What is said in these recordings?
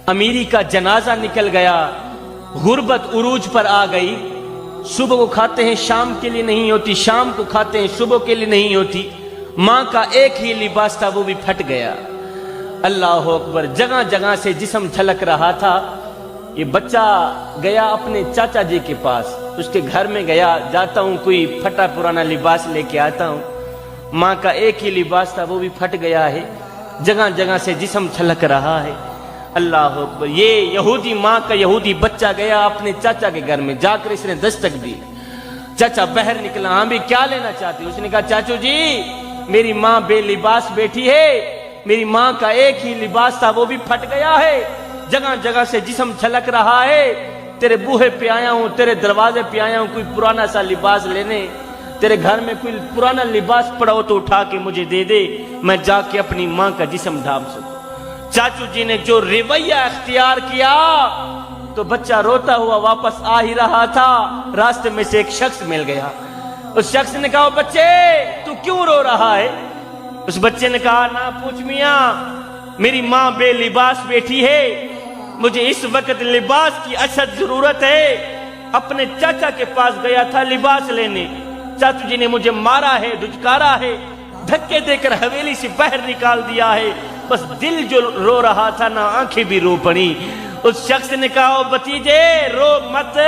امیری کا جنازہ نکل گیا، غربت عروج پر آ گئی، صبح کو کھاتے ہیں شام کے لیے نہیں ہوتی، شام کو کھاتے ہیں صبح کے لیے نہیں ہوتی، ماں کا ایک ہی لباس تھا وہ بھی پھٹ گیا۔ اللہ اکبر، جگہ جگہ سے جسم جھلک رہا تھا۔ یہ بچہ گیا اپنے چاچا جی کے پاس، اس کے گھر میں گیا، جاتا ہوں کوئی پھٹا پرانا لباس لے کے آتا ہوں۔ ماں کا ایک ہی لباس تھا وہ بھی پھٹ گیا ہے، جگہ جگہ سے جسم جھلک رہا ہے۔ اللہ اکبر، یہ یہودی ماں کا یہودی بچہ گیا اپنے چاچا کے گھر میں، جا کر اس نے دستک دی۔ چاچا باہر نکلا، ہاں بھی کیا لینا چاہتی؟ اس نے کہا چاچو جی میری ماں بے لباس بیٹھی ہے، میری ماں کا ایک ہی لباس تھا وہ بھی پھٹ گیا ہے، جگہ جگہ سے جسم جھلک رہا ہے، تیرے بوہے پہ آیا ہوں، تیرے دروازے پہ آیا ہوں کوئی پرانا سا لباس لینے، تیرے گھر میں کوئی پرانا لباس پڑا ہو تو اٹھا کے مجھے دے دے، میں جا کے اپنی ماں کا جسم ڈھانپ سکوں۔ چاچو جی نے جو رویہ اختیار کیا تو بچہ روتا ہوا واپس آ ہی رہا تھا، راستے میں سے ایک شخص مل گیا۔ اس شخص نے کہا بچے تو کیوں رو رہا ہے؟ اس بچے نے کہا نہ پوچھ میاں، میری ماں بے لباس بیٹھی ہے، مجھے اس وقت لباس کی اشد ضرورت ہے، اپنے چاچا کے پاس گیا تھا لباس لینے، چاچو جی نے مجھے مارا ہے، دھچکارا ہے، دھکے دے کر حویلی سے باہر نکال دیا ہے، بس دل جو رو رہا تھا نہ آنکھیں بھی رو پڑی۔ اس شخص نے کہا بھتیجے رو مت،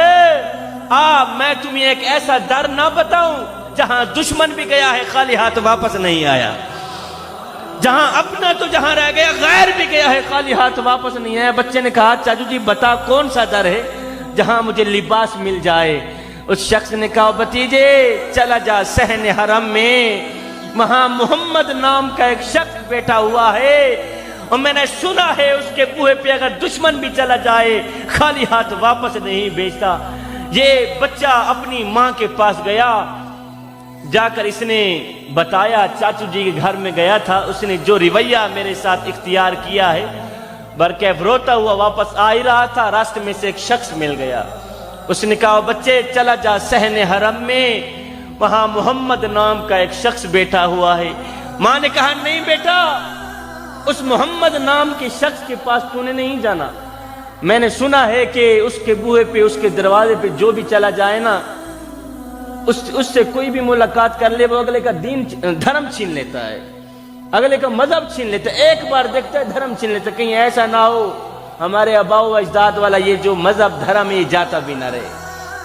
میں تمہیں ایک ایسا در نہ بتاؤں جہاں دشمن بھی گیا ہے خالی ہاتھ واپس نہیں آیا، جہاں اپنا تو جہاں رہ گیا غیر بھی گیا ہے خالی ہاتھ واپس نہیں آیا۔ بچے نے کہا چاچو جی بتا کون سا در ہے جہاں مجھے لباس مل جائے؟ اس شخص نے کہا بھتیجے چلا جا صحن حرم میں، وہاں محمد نام کا ایک شخص بیٹھا ہوا ہے، اور میں نے سنا ہے اس کے بوہے پہ اگر دشمن بھی چلا جائے خالی ہاتھ واپس نہیں بھیجتا۔ یہ بچہ اپنی ماں کے پاس گیا، جا کر اس نے بتایا چاچو جی کے گھر میں گیا تھا، اس نے جو رویہ میرے ساتھ اختیار کیا ہے، برکیف روتا ہوا واپس آ ہی رہا تھا، راستے میں سے ایک شخص مل گیا۔ اس نے کہا بچے چلا جا صحن حرم میں، وہاں محمد نام کا ایک شخص بیٹھا ہوا ہے۔ ماں نے کہا نہیں بیٹا، اس محمد نام کے شخص کے پاس تو نے نہیں جانا، میں نے سنا ہے کہ اس کے بوہے پہ اس کے دروازے پہ جو بھی چلا جائے نا اس سے کوئی بھی ملاقات کر لے وہ اگلے کا دین دھرم چھین لیتا ہے، اگلے کا مذہب چھین لیتا ہے، ایک بار دیکھتا ہے دھرم چھین لیتا ہے، کہیں ایسا نہ ہو ہمارے آباء و اجداد والا یہ جو مذہب دھرم یہ جاتا بھی نہ رہے۔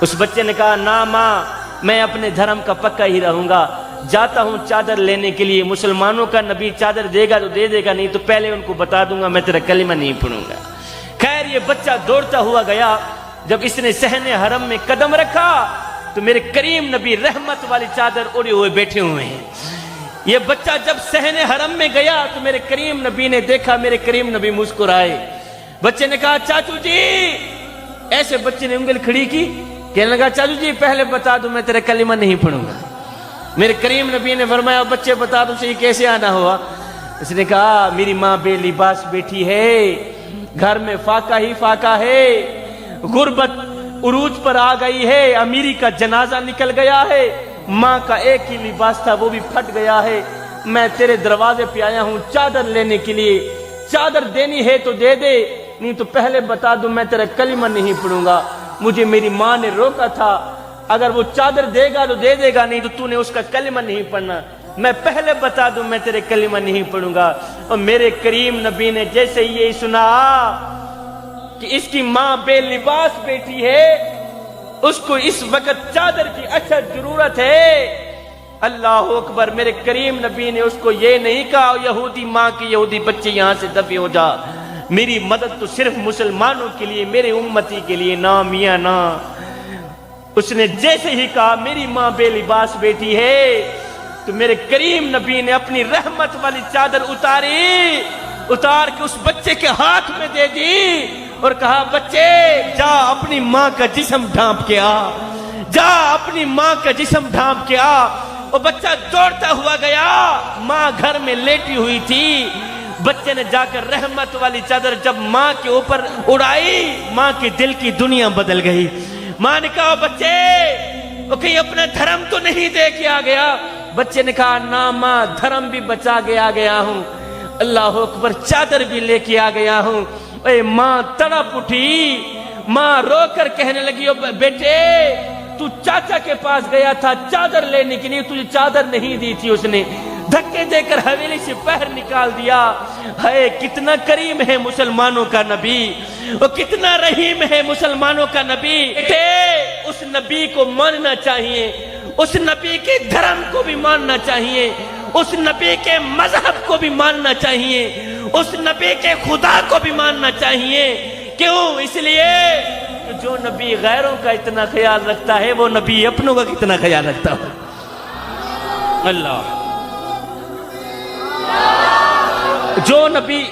اس بچے نے کہا نہ ماں میں اپنے دھرم کا پکا ہی رہوں گا، جاتا ہوں چادر لینے کے لیے، مسلمانوں کا نبی چادر دے گا تو دے دے گا، نہیں تو پہلے ان کو بتا دوں گا میں تیرا کلمہ نہیں پڑھوں گا۔ خیر یہ بچہ دوڑتا ہوا گیا، جب اس نے صحن حرم میں قدم رکھا تو میرے کریم نبی رحمت والی چادر اڑے ہوئے بیٹھے ہوئے ہیں۔ یہ بچہ جب صحن حرم میں گیا تو میرے کریم نبی نے دیکھا، میرے کریم نبی مسکرائے۔ بچے نے کہا چاچو جی، ایسے بچے نے انگل کھڑی کی، کہنے لگا چاچو جی پہلے بتا دوں میں تیرا کلمہ نہیں پڑھوں گا۔ میرے کریم نبی نے فرمایا بچے بتا دو صحیح کیسے آنا ہوا؟ اس نے کہا میری ماں بے لباس بیٹھی ہے، گھر میں فاقہ ہی فاقہ ہے، غربت عروج پر آ گئی ہے، امیری کا جنازہ نکل گیا ہے، ماں کا ایک ہی لباس تھا وہ بھی پھٹ گیا ہے، میں تیرے دروازے پہ آیا ہوں چادر لینے کے لیے، چادر دینی ہے تو دے دے، نہیں تو پہلے بتا دوں میں تیرا کلمہ نہیں پڑھوں گا۔ مجھے میری ماں نے روکا تھا، اگر وہ چادر دے گا تو دے دے گا، نہیں تو تو نے اس کا کلمہ نہیں پڑھنا، میں پہلے بتا دوں میں تیرے کلمہ نہیں پڑھوں گا۔ اور میرے کریم نبی نے جیسے یہ سنا کہ اس کی ماں بے لباس بیٹھی ہے، اس کو اس وقت چادر کی اشد ضرورت ہے، اللہ اکبر، میرے کریم نبی نے اس کو یہ نہیں کہا یہودی ماں کی یہودی بچے یہاں سے دفع ہو جا، میری مدد تو صرف مسلمانوں کے لیے، میرے امتی کے لیے، نہ میاں نہ۔ اس نے جیسے ہی کہا میری ماں بے لباس بیٹھی ہے تو میرے کریم نبی نے اپنی رحمت والی چادر اتار کے اس بچے کے ہاتھ میں دے دی اور کہا بچے جا اپنی ماں کا جسم ڈھانپ کے آ، جا اپنی ماں کا جسم ڈھانپ کے آ۔ وہ بچہ دوڑتا ہوا گیا، ماں گھر میں لیٹی ہوئی تھی، بچے نے جا کر رحمت والی چادر جب ماں کے اوپر اڑائی، ماں کے دل کی دنیا بدل گئی۔ ماں نے کہا بچے وہ کہیں اپنا دھرم تو نہیں دے کے آ گیا؟ بچے نے کہا نہ ماں دھرم بھی بچا کے آ گیا ہوں، اللہ اکبر چادر بھی لے کے آ گیا ہوں، اے ماں تڑپ اٹھی، ماں رو کر کہنے لگی بیٹے تو چاچا کے پاس گیا تھا چادر لینے کے لیے، تجھے چادر نہیں دی تھی، اس نے دھکے دے کر حویلی سے پیر نکال دیا۔ ہے کتنا کریم ہے مسلمانوں کا نبی، وہ کتنا رحیم ہے مسلمانوں کا نبی۔ اس نبی کو ماننا چاہیے، اس نبی کے دھرم کو بھی ماننا چاہیے، اس نبی کے مذہب کو بھی ماننا چاہیے، اس نبی کے خدا کو بھی ماننا چاہیے۔ کیوں؟ اس لیے کہ جو نبی غیروں کا اتنا خیال رکھتا ہے وہ نبی اپنوں کا کتنا خیال رکھتا ہے۔ اللہ، جو نبی